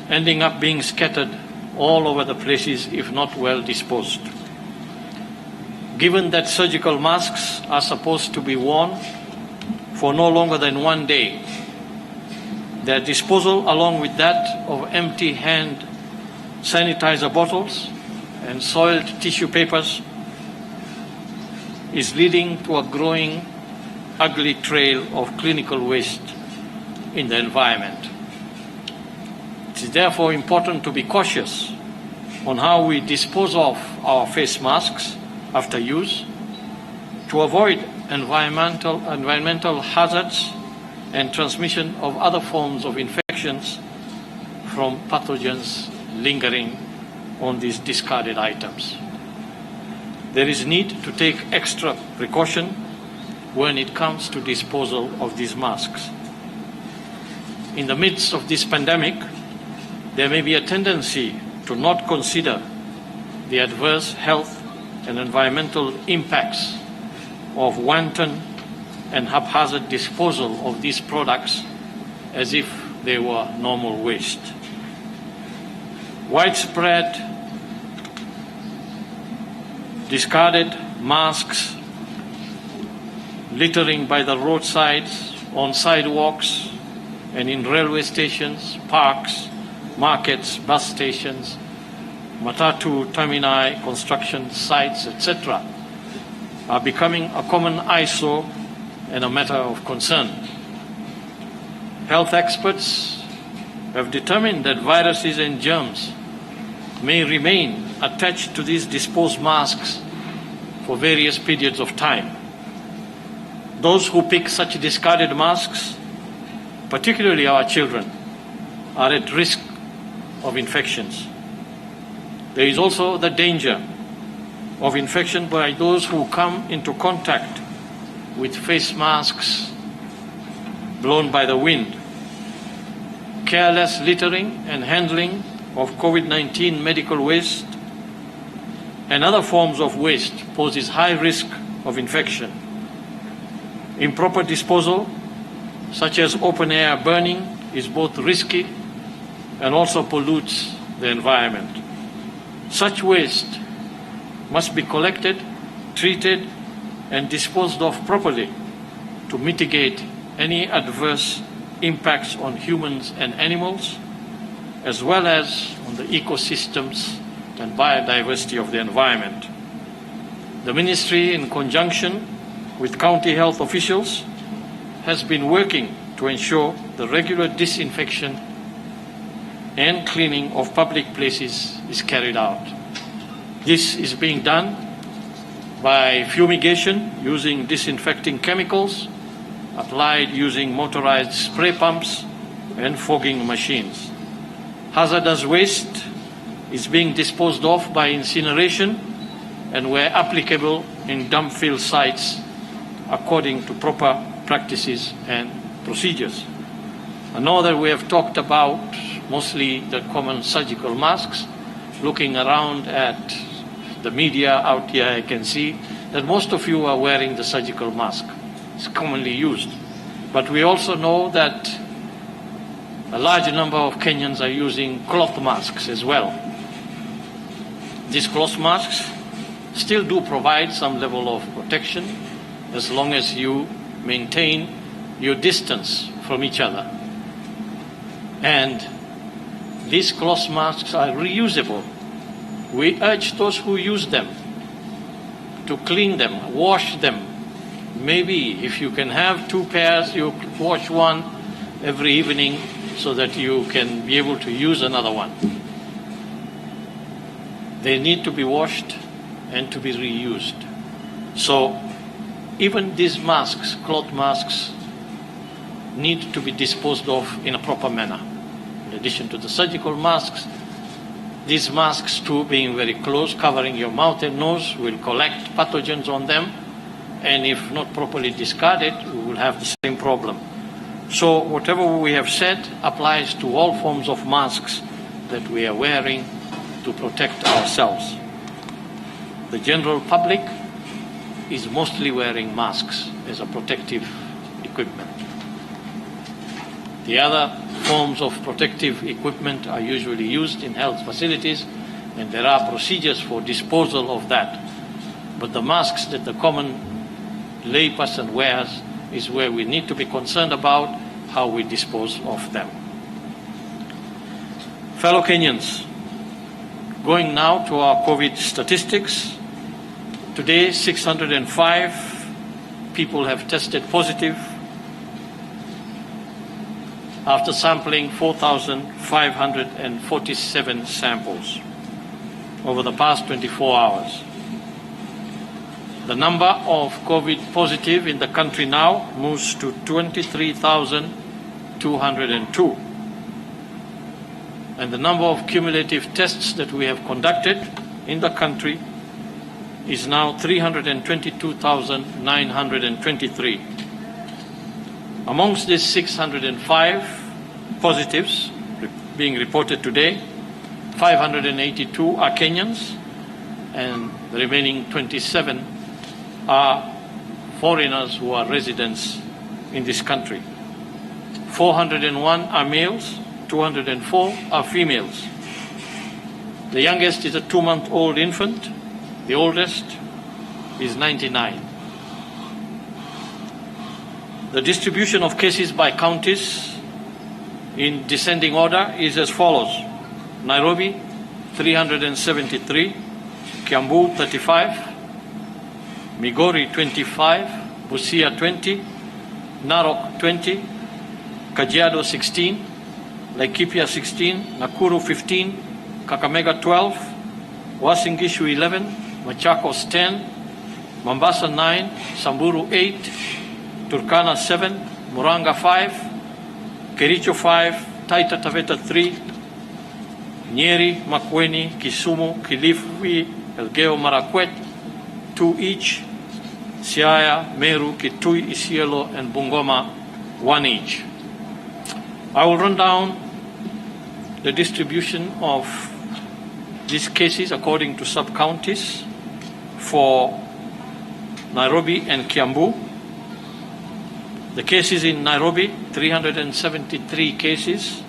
ending up being scattered all over the places if not well disposed. Given that surgical masks are supposed to be worn for no longer than 1 day, their disposal along with that of empty hand sanitizer bottles and soiled tissue papers is leading to a growing ugly trail of clinical waste in the environment. It is therefore important to be cautious on how we dispose of our face masks after use to avoid environmental hazards and transmission of other forms of infections from pathogens lingering on these discarded items. There is need to take extra precaution when it comes to disposal of these masks. In the midst of this pandemic, there may be a tendency to not consider the adverse health and environmental impacts of wanton and haphazard disposal of these products as if they were normal waste. Widespread discarded masks littering by the roadsides, on sidewalks, and in railway stations, parks, markets, bus stations, matatu termini, construction sites, etc., are becoming a common eyesore and a matter of concern. Health experts have determined that viruses and germs may remain attached to these disposed masks for various periods of time. Those who pick such discarded masks, particularly our children, are at risk of infections. There is also the danger of infection by those who come into contact with face masks blown by the wind. Careless littering and handling of COVID-19 medical waste and other forms of waste poses high risk of infection. Improper disposal, such as open-air burning, is both risky and also pollutes the environment. Such waste must be collected, treated, and disposed of properly to mitigate any adverse impacts on humans and animals, as well as on the ecosystems and biodiversity of the environment. The Ministry, in conjunction with county health officials, has been working to ensure the regular disinfection and cleaning of public places is carried out. This is being done by fumigation using disinfecting chemicals, applied using motorized spray pumps and fogging machines. Hazardous waste is being disposed of by incineration and, where applicable, in dump fill sites according to proper practices and procedures. Another we have talked about, mostly the common surgical masks. Looking around at the media out here, I can see that most of you are wearing the surgical mask. It's commonly used. But we also know that a large number of Kenyans are using cloth masks as well. These cloth masks still do provide some level of protection as long as you maintain your distance from each other. And these cloth masks are reusable. We urge those who use them to clean them, wash them. Maybe if you can have 2 pairs, you wash one every evening so that you can be able to use another one. They need to be washed and to be reused. So even these masks, cloth masks, need to be disposed of in a proper manner. In addition to the surgical masks, these masks too, being very close, covering your mouth and nose, will collect pathogens on them, and if not properly discarded, we will have the same problem. So whatever we have said applies to all forms of masks that we are wearing to protect ourselves. The general public is mostly wearing masks as a protective equipment. The other forms of protective equipment are usually used in health facilities, and there are procedures for disposal of that. But the masks that the common layperson wears is where we need to be concerned about how we dispose of them. Fellow Kenyans, going now to our COVID statistics. Today, 605 people have tested positive after sampling 4,547 samples over the past 24 hours. The number of COVID positive in the country now moves to 23,202. And the number of cumulative tests that we have conducted in the country is now 322,923. Amongst these 605 positives being reported today, 582 are Kenyans, and the remaining 27 are foreigners who are residents in this country. 401 are males, 204 are females. The youngest is a 2-month-old infant. The oldest is 99. The distribution of cases by counties in descending order is as follows. Nairobi, 373. Kiambu, 35. Migori, 25. Busia, 20. Narok, 20. Kajiado, 16. Laikipia, 16. Nakuru, 15. Kakamega, 12. Uasin Gishu, 11. Machakos, 10. Mombasa, 9. Samburu, 8. Turkana, 7. Muranga, 5. Kericho, 5. Taita Taveta, 3. Nyeri, Makueni, Kisumu, Kilifi, Elgeyo Marakwet, 2 each. Siaya, Meru, Kitui, Isiolo, and Bungoma, 1 each. I will run down the distribution of these cases according to sub-counties for Nairobi and Kiambu. The cases in Nairobi, 373 cases,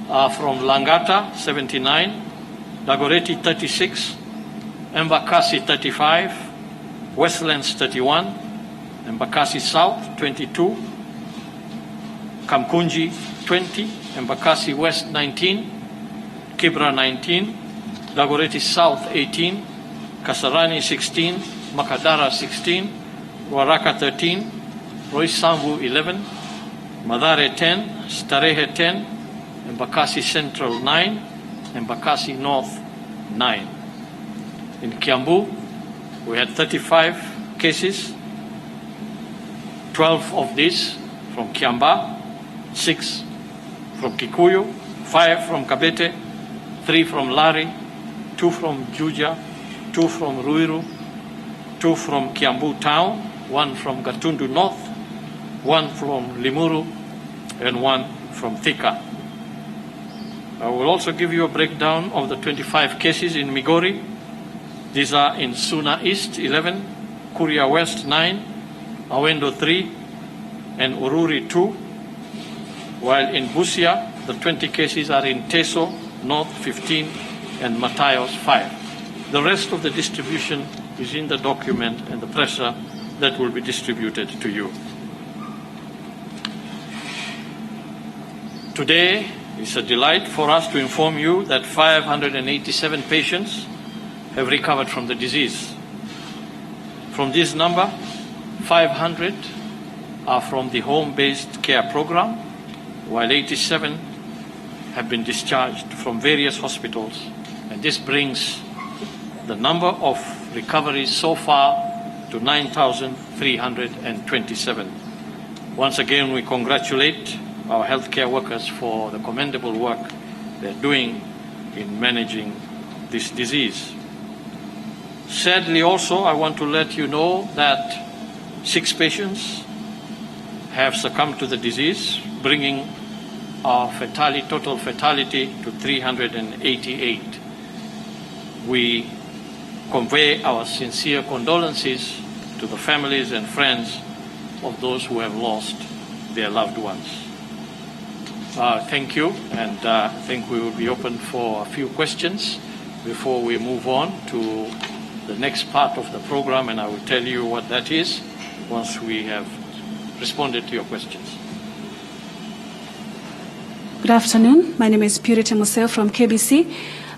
are from Langata, 79, Dagoretti, 36, Embakasi, 35, Westlands, 31, Embakasi South, 22, Kamkunji, 20, Embakasi West, 19, Kibra, 19, Dagoretti South, 18, Kasarani, 16, Makadara, 16, Ruaraka, 13, Roysambu, 11, Mathare, 10, Starehe, 10, Embakasi Central, 9, Embakasi North, 9. In Kiambu, we had 35 cases, 12 of these from Kiamba, 6 from Kikuyu, 5 from Kabete, 3 from Lari, 2 from Juja, 2 from Ruiru, 2 from Kiambu Town, 1 from Gatundu North, 1 from Limuru, and 1 from Thika. I will also give you a breakdown of the 25 cases in Migori. These are in Suna East, 11, Kuria West, 9, Awendo, 3, and Ururi, 2, while in Busia, the 20 cases are in Teso North, 15, and Matayos, 5. The rest of the distribution is in the document and the presser that will be distributed to you. Today, it's a delight for us to inform you that 587 patients have recovered from the disease. From this number, 500 are from the home-based care program, while 87 have been discharged from various hospitals, and this brings the number of recoveries so far to 9,327. Once again, we congratulate our healthcare workers for the commendable work they're doing in managing this disease. Sadly also, I want to let you know that 6 patients have succumbed to the disease, bringing our total fatality to 388. We convey our sincere condolences to the families and friends of those who have lost their loved ones. Thank you, and I think we will be open for a few questions before we move on to the next part of the program, and I will tell you what that is once we have responded to your questions. Good afternoon. My name is Purity Museo from KBC.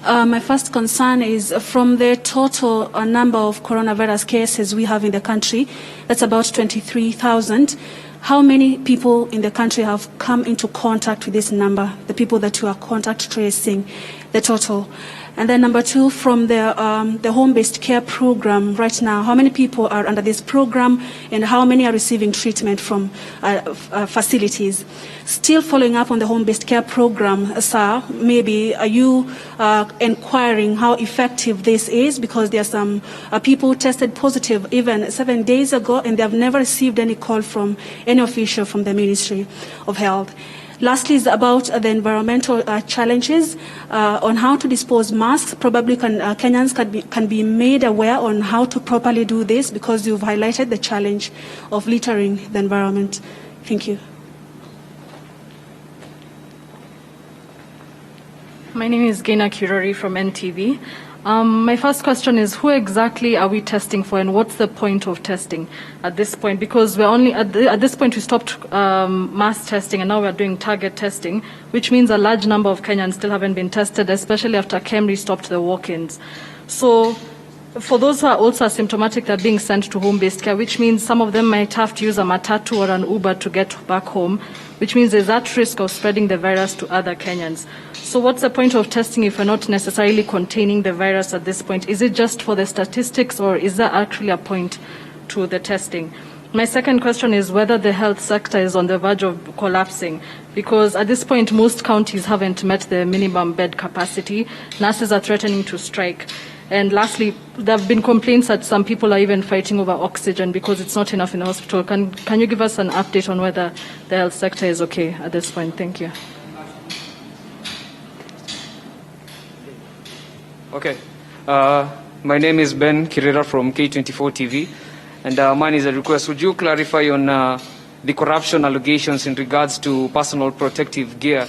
My first concern is from the total number of coronavirus cases we have in the country, that's about 23,000. How many people in the country have come into contact with this number, the people that you are contact tracing, the total? And then number two, from the home-based care program right now, how many people are under this program and how many are receiving treatment from facilities? Still following up on the home-based care program, sir, maybe are you inquiring how effective this is? Because there are some people tested positive even 7 days ago and they have never received any call from any official from the Ministry of Health. Lastly is about the environmental challenges on how to dispose masks. Probably Kenyans can be made aware on how to properly do this because you've highlighted the challenge of littering the environment. Thank you. My name is Gaina Kirori from NTV. My first question is, who exactly are we testing for and what's the point of testing at this point? Because we're only at this point we stopped mass testing and now we're doing target testing, which means a large number of Kenyans still haven't been tested, especially after KEMRI stopped the walk-ins. So for those who are also asymptomatic, they're being sent to home-based care, which means some of them might have to use a matatu or an Uber to get back home, which means there's that risk of spreading the virus to other Kenyans. So what's the point of testing if we're not necessarily containing the virus at this point? Is it just for the statistics or is there actually a point to the testing? My second question is whether the health sector is on the verge of collapsing, because at this point most counties haven't met the minimum bed capacity. Nurses are threatening to strike. And lastly, there have been complaints that some people are even fighting over oxygen because it's not enough in the hospital. Can you give us an update on whether the health sector is okay at this point? Thank you. Okay. My name is Ben Kirera from K24 TV. And mine is a request. Would you clarify on the corruption allegations in regards to personal protective gear,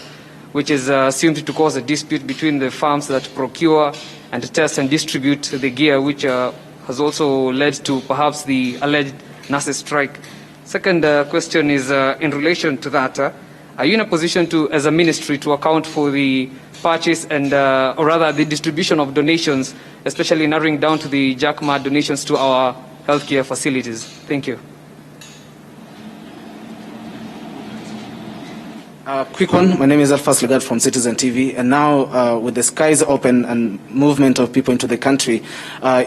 which is assumed to cause a dispute between the firms that procure and test and distribute the gear, which has also led to perhaps the alleged nurses strike? Second question is in relation to that. Are you in a position to, as a ministry, to account for the purchase and, or rather the distribution of donations, especially narrowing down to the JACMA donations to our healthcare facilities? Thank you. Quick one. My name is Alphas Legat from Citizen TV. And now, with the skies open and movement of people into the country,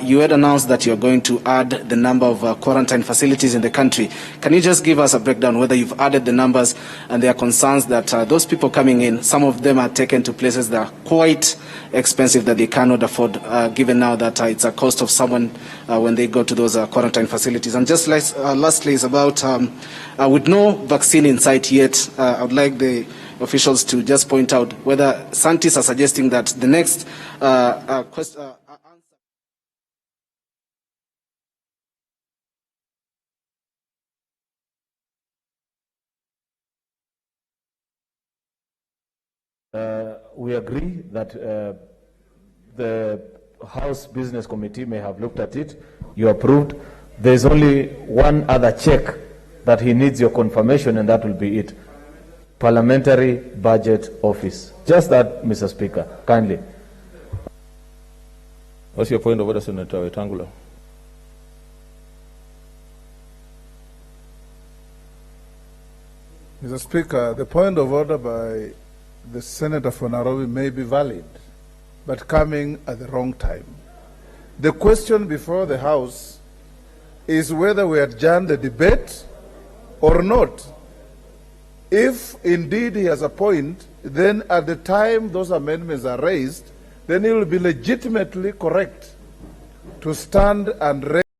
you had announced that you're going to add the number of quarantine facilities in the country. Can you just give us a breakdown whether you've added the numbers? And there are concerns that those people coming in, some of them are taken to places that are quite expensive that they cannot afford, given now that it's a cost of someone when they go to those quarantine facilities. And just lastly is about, with no vaccine in sight yet, I would like the officials to just point out whether scientists are suggesting that the next answer. We agree that the House Business Committee may have looked at it. You approved. There's only one other check that he needs your confirmation, and that will be it. Parliamentary Budget Office. Just that, Mr. Speaker, kindly. What's your point of order, Senator Wetangula? Mr. Speaker, the point of order by the Senator for Nairobi may be valid, but coming at the wrong time. The question before the House is whether we adjourn the debate or not. If indeed he has a point, then at the time those amendments are raised, then he will be legitimately correct to stand and raise